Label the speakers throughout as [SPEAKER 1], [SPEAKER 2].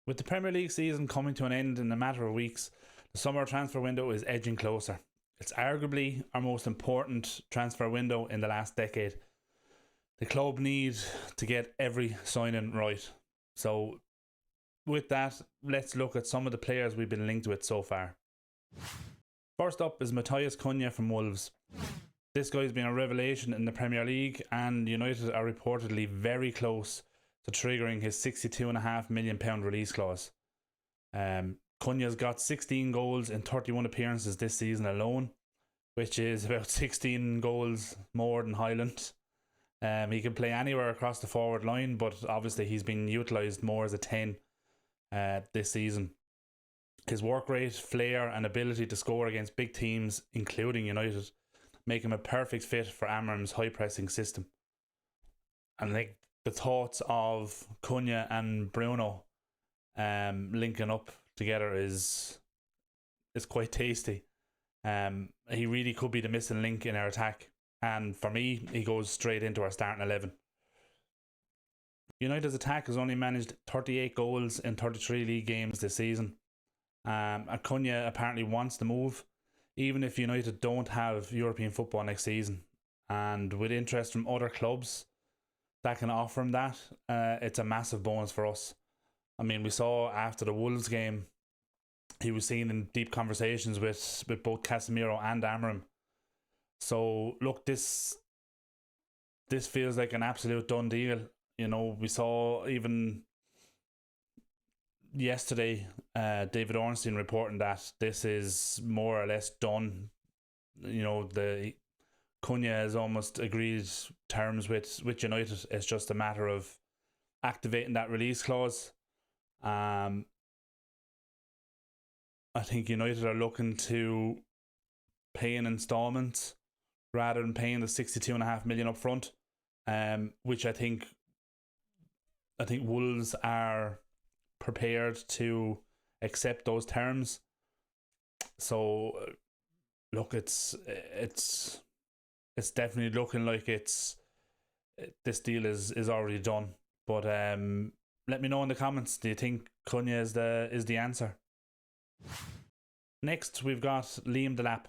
[SPEAKER 1] With the Premier League season coming to an end in a matter of weeks, the summer transfer window is edging closer. It's arguably our most important transfer window in the last decade. The club need to get every signing right. So with that, let's look at some of the players we've been linked with so far. First up is Matheus Cunha from Wolves. This guy's been a revelation in the Premier League, and United are reportedly very close to triggering his £62.5 million release clause. Cunha's got 16 goals in 31 appearances this season alone, which is about 16 goals more than Highland. He can play anywhere across the forward line, but obviously he's been utilised more as a 10 this season. His work rate, flair and ability to score against big teams, including United, make him a perfect fit for Amorim's high pressing system. And I think the thoughts of Cunha and Bruno linking up together is quite tasty. He really could be the missing link in our attack, and for me he goes straight into our starting 11. United's attack has only managed 38 goals in 33 league games this season. Cunha apparently wants to move, even if United don't have European football next season, and with interest from other clubs that can offer him that, it's a massive bonus for us. I mean, we saw after the Wolves game, he was seen in deep conversations with both Casemiro and Amorim. So look, this feels like an absolute done deal. You know, we saw even yesterday David Ornstein reporting that this is more or less done. You know, the Cunha has almost agreed terms with United. It's just a matter of activating that release clause. I think United are looking to pay in installments rather than paying the 62.5 million up front, which I think Wolves are prepared to accept those terms. So look, it's definitely looking like this deal is already done. But let me know in the comments, do you think Cunha is the answer? Next we've got Liam Delap,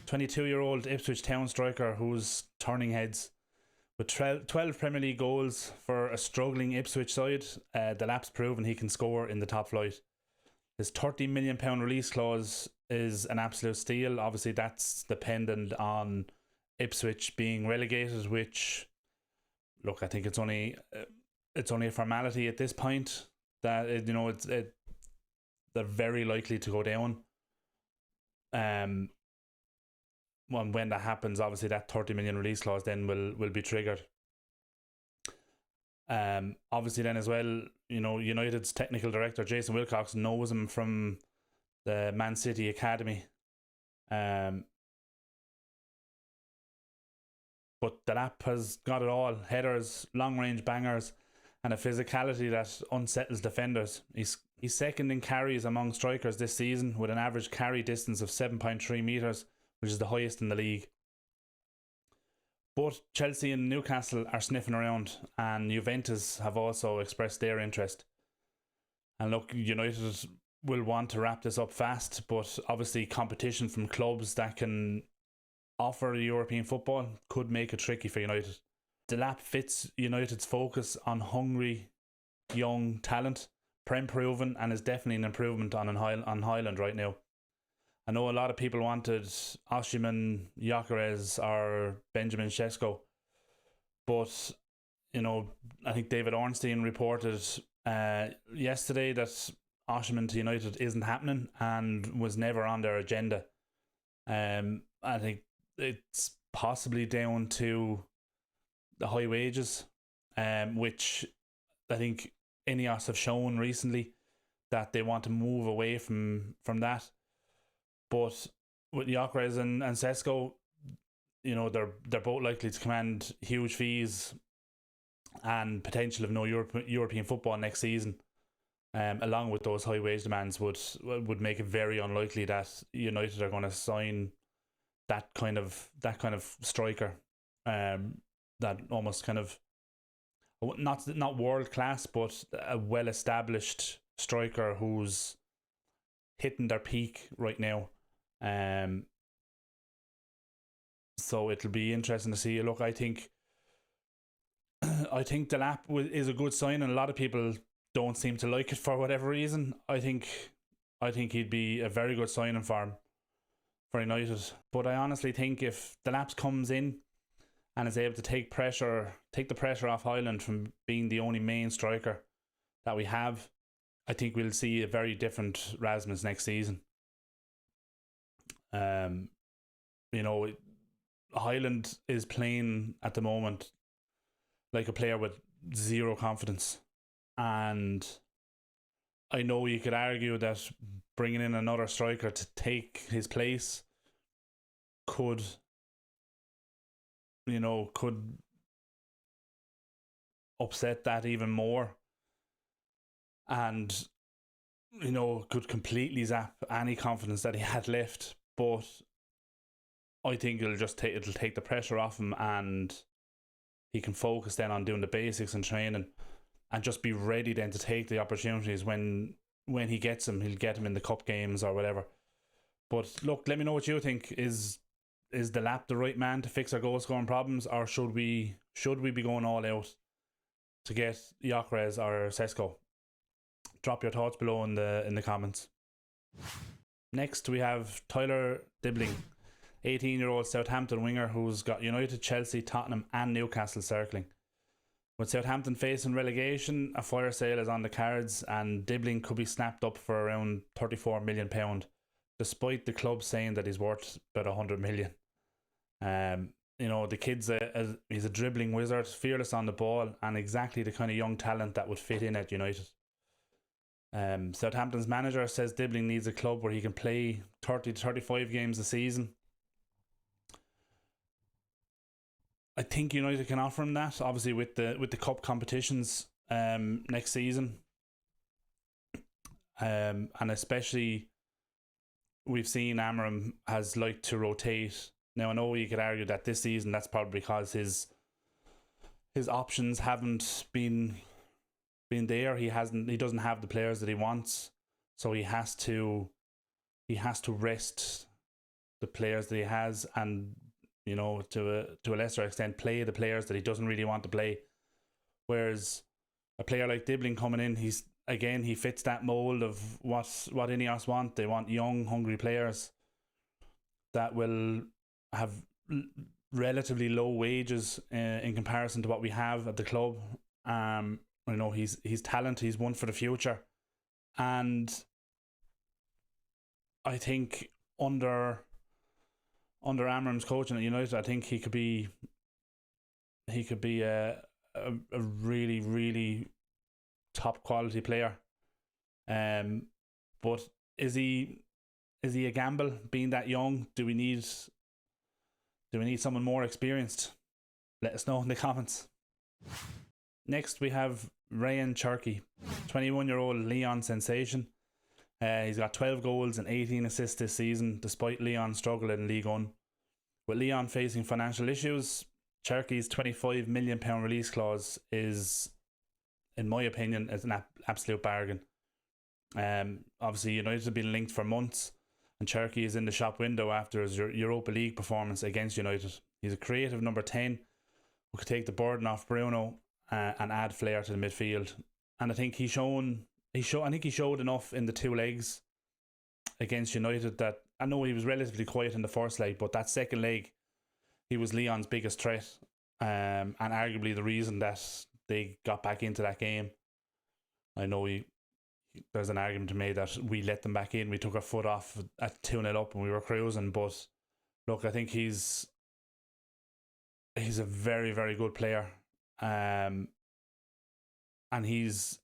[SPEAKER 1] 22-year-old Ipswich Town striker who's turning heads. With 12 Premier League goals for a struggling Ipswich side, Delap's proven he can score in the top flight. His £30 million release clause is an absolute steal. Obviously that's dependent on Ipswich being relegated, which, look, I think it's only a formality at this point. That they're very likely to go down. When that happens, obviously that 30 million release clause then will be triggered. Obviously then as well, you know, United's technical director Jason Wilcox knows him from the Man City academy. But Delap has got it all: headers, long range bangers, and a physicality that unsettles defenders. He's second in carries among strikers this season, with an average carry distance of 7.3 metres, which is the highest in the league. Both Chelsea and Newcastle are sniffing around, and Juventus have also expressed their interest. And look, United will want to wrap this up fast, but obviously competition from clubs that can offer European football could make it tricky for United. Delap fits United's focus on hungry young talent, Prem proven, and is definitely an improvement on Highland right now. I know a lot of people wanted Osimhen, Gyökeres or Benjamin Sesko, but you know, I think David Ornstein reported yesterday that Osimhen to United isn't happening and was never on their agenda. I think it's possibly down to the high wages, which I think Ineos have shown recently that they want to move away from that. But with Gyökeres and Sesko, you know, they're both likely to command huge fees and potential of no European football next season. Along with those high wage demands would make it very unlikely that United are going to sign that kind of striker. That almost kind of not world class, but a well established striker who's hitting their peak right now. So it'll be interesting to see. Look, I think Delap is a good sign, and a lot of people don't seem to like it for whatever reason. I think he'd be a very good signing for United. But I honestly think if Delap comes in and is able to take the pressure off Highland from being the only main striker that we have, I think we'll see a very different Rasmus next season. Highland is playing at the moment like a player with zero confidence, and I know you could argue that bringing in another striker to take his place could upset that even more, and could completely zap any confidence that he had left. But I think it'll take the pressure off him, and he can focus then on doing the basics and training, and just be ready then to take the opportunities when he gets them. He'll get them in the cup games or whatever. But look, let me know what you think. Is Delap the right man to fix our goal scoring problems, or should we be going all out to get Gyökeres or Sesko? Drop your thoughts below in the comments. Next we have Tyler Dibling, 18-year-old Southampton winger who's got United, Chelsea, Tottenham and Newcastle circling. With Southampton facing relegation, a fire sale is on the cards, and Dibling could be snapped up for around £34 million, despite the club saying that he's worth about £100 million. The kid's he's a dribbling wizard, fearless on the ball, and exactly the kind of young talent that would fit in at United. Southampton's manager says Dibling needs a club where he can play 30 to 35 games a season. I think United can offer him that, obviously with the cup competitions next season, and especially we've seen Amorim has liked to rotate. Now I know you could argue that this season that's probably because his options haven't been there. He doesn't have the players that he wants, so he has to rest the players that he has, and to a lesser extent play the players that he doesn't really want to play. Whereas a player like Dibling coming in, he fits that mold of what Ineos want. They want young, hungry players that will have relatively low wages in comparison to what we have at the club. He's talent. He's one for the future, and I think under Amorim's coaching at United, I think he could be a really, really top quality player. But is he a gamble being that young? Do we need someone more experienced? Let us know in the comments. Next we have Rayan Cherki, 21-year-old Lyon sensation. He's got 12 goals and 18 assists this season, despite Lyon struggling in League One. With Lyon facing financial issues, Cherki's £25 million release clause is, in my opinion, an absolute bargain. Obviously, United have been linked for months, and Cherki is in the shop window after his Europa League performance against United. He's a creative number 10 who could take the burden off Bruno and add flair to the midfield. And I think he showed enough in the two legs against United that, I know he was relatively quiet in the first leg, but that second leg he was Lyon's biggest threat, and arguably the reason that they got back into that game. I know there's an argument to be made that we let them back in. We took our foot off at 2-0 up and we were cruising, but look, I think he's a very, very good player, and he's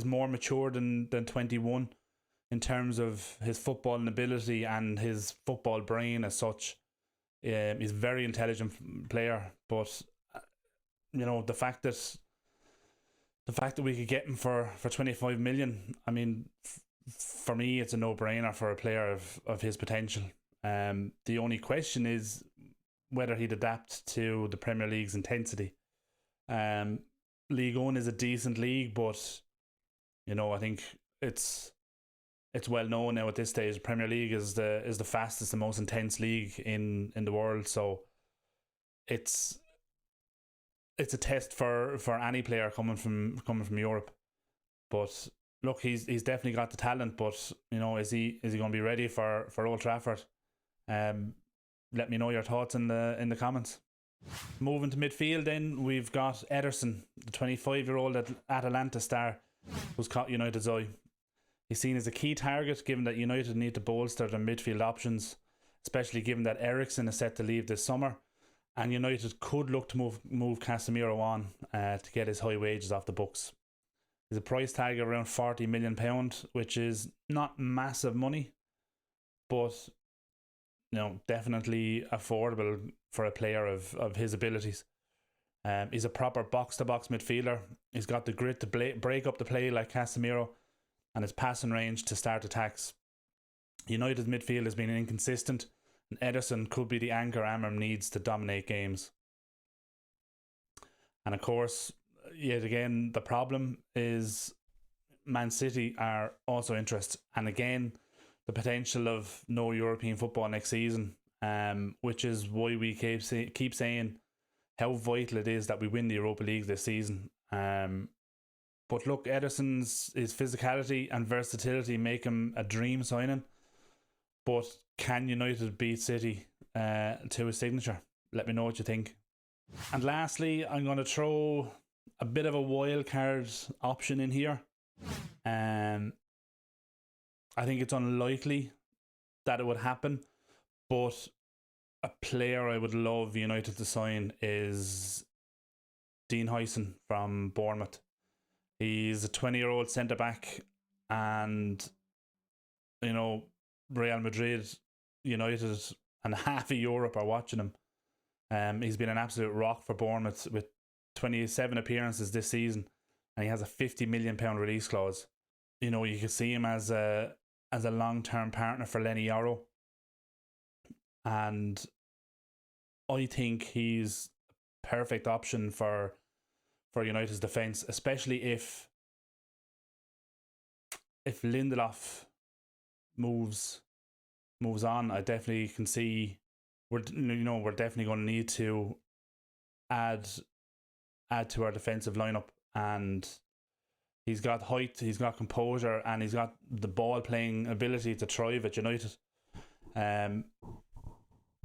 [SPEAKER 1] more mature than 21 in terms of his footballing ability and his football brain as such. He's a very intelligent player, but the fact that we could get him for 25 million, I mean, for me it's a no-brainer for a player of his potential. The only question is whether he'd adapt to the Premier League's intensity. League One is a decent league, but I think it's well known now at this stage. The Premier League is the fastest and most intense league in the world. So it's a test for any player coming from Europe. But look, he's definitely got the talent. But is he going to be ready for Old Trafford? Let me know your thoughts in the comments. Moving to midfield, then we've got Ederson, the 25-year-old Atalanta star, who's caught United's eye. He's seen as a key target, given that United need to bolster their midfield options, especially given that Ederson is set to leave this summer, and United could look to move Casemiro on to get his high wages off the books. There's a price tag of around £40 million, which is not massive money, but definitely affordable for a player of his abilities. He's a proper box-to-box midfielder. He's got the grit to break up the play like Casemiro, and his passing range to start attacks. United's midfield has been inconsistent, and Ederson could be the anchor Amram needs to dominate games. And of course, yet again, the problem is Man City are also interested, and again, the potential of no European football next season, which is why we keep saying how vital it is that we win the Europa League this season. But look, Ederson's his physicality and versatility make him a dream signing. But can United beat City to a signature? Let me know what you think. And lastly, I'm going to throw a bit of a wild card option in here. I think it's unlikely that it would happen, but a player I would love United to sign is Dean Huyson from Bournemouth. He's a 20-year-old centre-back, and Real Madrid, United, and half of Europe are watching him. He's been an absolute rock for Bournemouth with 27 appearances this season, and he has a £50 million release clause. You can see him as a long-term partner for Lenny Yoro, and I think he's a perfect option for United's defence, especially if Lindelof moves on. I definitely can see we're definitely going to need to add to our defensive lineup, and he's got height, he's got composure, and he's got the ball playing ability to thrive at United.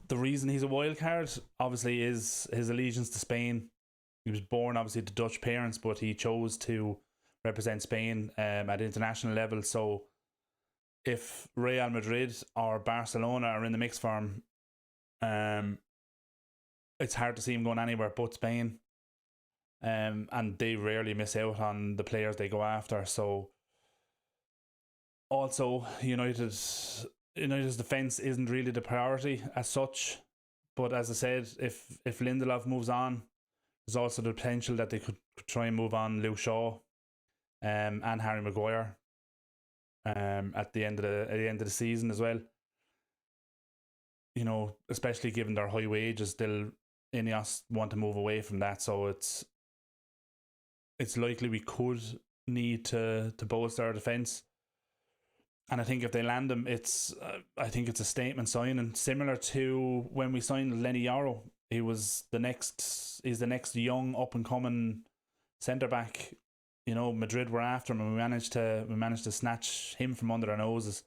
[SPEAKER 1] The reason he's a wild card obviously is his allegiance to Spain. He was born obviously to Dutch parents, but he chose to represent Spain at international level. So if Real Madrid or Barcelona are in the mix for him, it's hard to see him going anywhere but Spain. And they rarely miss out on the players they go after. So also United's defence isn't really the priority as such. But as I said, if Lindelof moves on, there's also the potential that they could try and move on Luke Shaw and Harry Maguire at the end of the season as well. Especially given their high wages, Ineos want to move away from that. So it's likely we could need to bolster our defence. And I think if they land him, I think it's a statement signing, similar to when we signed Lenny Yoro. He's the next young up and coming centre back. Madrid were after him, and we managed to snatch him from under their noses.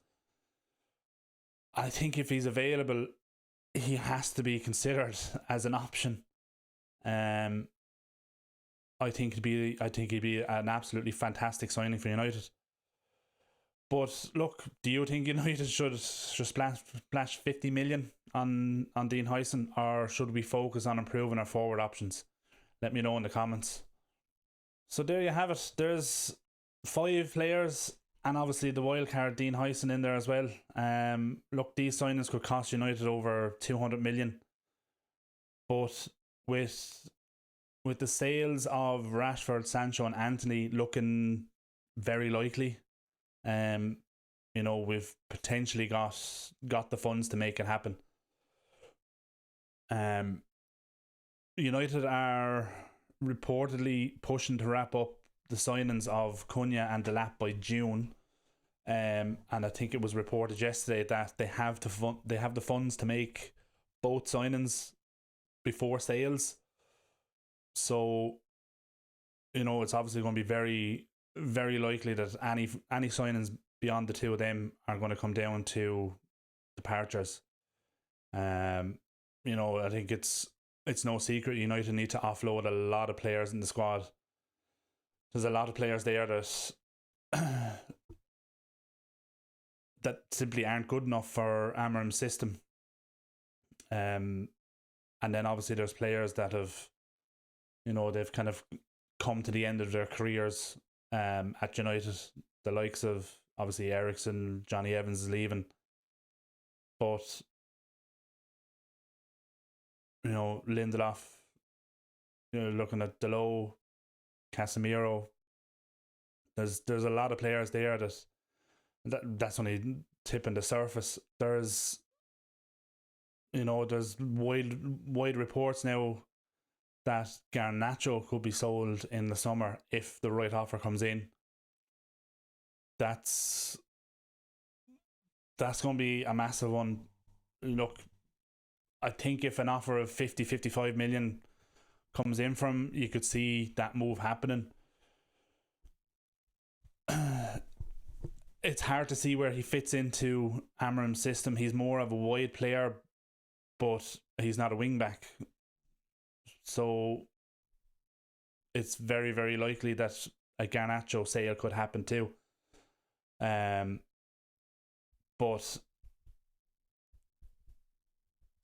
[SPEAKER 1] I think if he's available, he has to be considered as an option. I think he'd be an absolutely fantastic signing for United. But look, do you think United should splash 50 million on Dean Huyson, or should we focus on improving our forward options? Let me know in the comments. So there you have it. There's 5 players, and obviously the wildcard Dean Huyson in there as well. Look, these signings could cost United over 200 million. But with the sales of Rashford, Sancho and Antony looking very likely, we've potentially got the funds to make it happen. United are reportedly pushing to wrap up the signings of Cunha and Delap by June. And I think it was reported yesterday that they have the funds to make both signings before sales. So, it's obviously going to be very, very likely that any signings beyond the two of them are going to come down to departures. I think it's no secret United need to offload a lot of players in the squad. There's a lot of players there that that simply aren't good enough for Amorim's system. And then obviously there's players that have, they've kind of come to the end of their careers at United. The likes of obviously Ederson, Johnny Evans is leaving, but Lindelof, looking at Delap, Casemiro. There's a lot of players there that's only tipping the surface. There's wide reports now that Garnacho could be sold in the summer if the right offer comes in. That's going to be a massive one. Look, I think if an offer of 50-55 million comes in from, you could see that move happening. It's hard to see where he fits into Amorim's system. He's more of a wide player, but he's not a wing back. So it's very, very likely that a Garnacho sale could happen too. But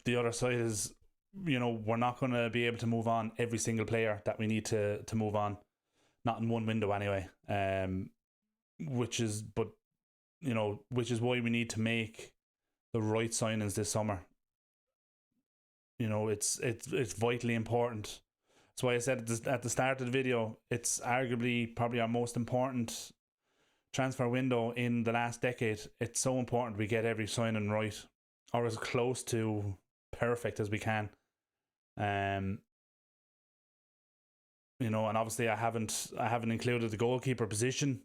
[SPEAKER 1] the other side is, we're not going to be able to move on every single player that we need to move on. Not in one window anyway. Which is why we need to make the right signings this summer. It's vitally important. That's why I said at the start of the video, it's arguably probably our most important transfer window in the last decade. It's so important we get every signing right, or as close to perfect as we can. And obviously I haven't included the goalkeeper position.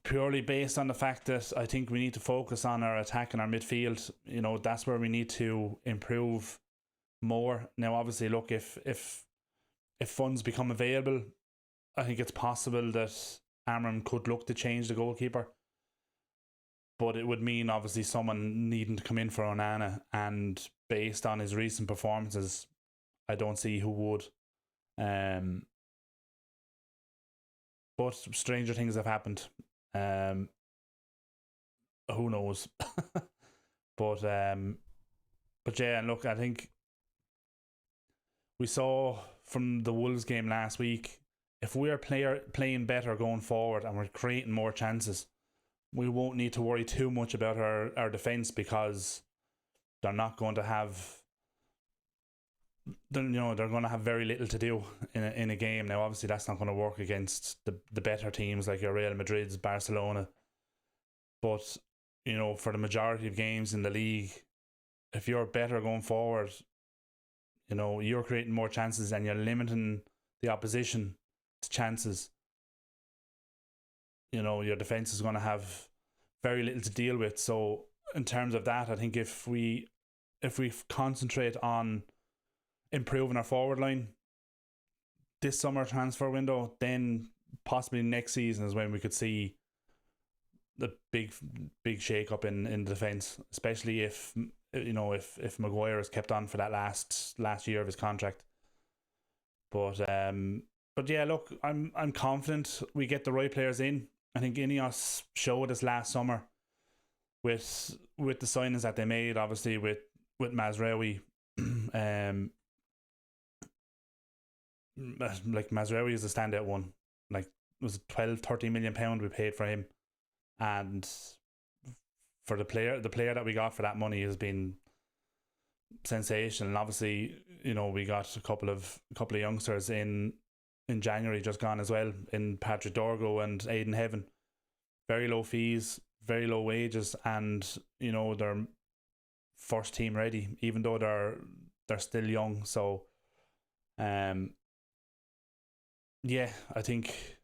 [SPEAKER 1] Purely based on the fact that I think we need to focus on our attack and our midfield. That's where we need to improve more. Now, obviously, look, if funds become available, I think it's possible that Amorim could look to change the goalkeeper. But it would mean obviously someone needing to come in for Onana, and based on his recent performances, I don't see who would. But stranger things have happened. Who knows? But yeah, and look, I think we saw from the Wolves game last week, if we're playing better going forward and we're creating more chances, we won't need to worry too much about our defence, because they're not going to have. They're going to have very little to do in a game. Now, obviously, that's not going to work against the better teams like your Real Madrid's, Barcelona. But for the majority of games in the league, if you're better going forward, you're creating more chances and you're limiting the opposition to chances. Your defense is going to have very little to deal with. So, in terms of that, I think if we concentrate on improving our forward line this summer transfer window, then possibly next season is when we could see the big shake up in the defence, especially if Maguire is kept on for that last year of his contract. But yeah, look, I'm confident we get the right players in. I think Ineos showed us last summer with the signings that they made, obviously with Mazraoui. Like Mazraoui is a standout one. Like, it was £12-13 million we paid for him, and for the player that we got for that money has been sensational. And obviously, we got a couple of youngsters in January just gone as well, in Patrick Dorgo and Aidan Heaven. Very low fees, very low wages, and they're first team ready, even though they're still young. So yeah, I think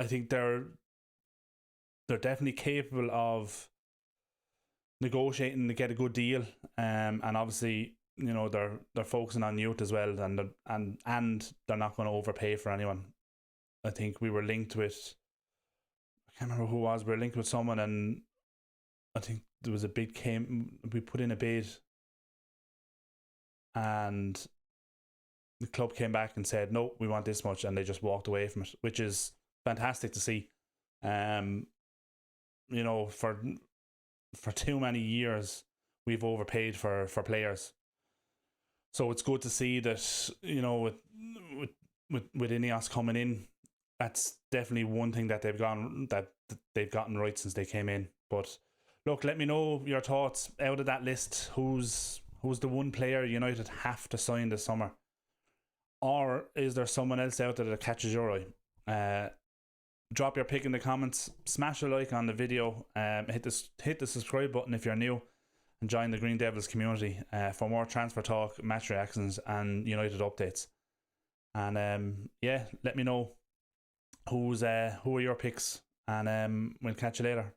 [SPEAKER 1] I think they're definitely capable of negotiating to get a good deal. And obviously, you know, they're focusing on youth as well, and they're not going to overpay for anyone. I think we were linked with, I can't remember who it was. We were linked with someone, and I think there was a bid we put in a bid, and the club came back and said, no, we want this much, and they just walked away from it, which is fantastic to see. You know, for too many years we've overpaid for players, so it's good to see that, you know, with Ineos coming in, that's definitely one thing that they've gotten right since they came in. But look, let me know your thoughts. Out of that list, who's the one player United have to sign this summer, or is there someone else out there that catches your eye? Drop your pick in the comments, smash a like on the video, hit the subscribe button if you're new, and join the Green Devils community for more transfer talk, match reactions, and United updates. And yeah, let me know who are your picks, and we'll catch you later.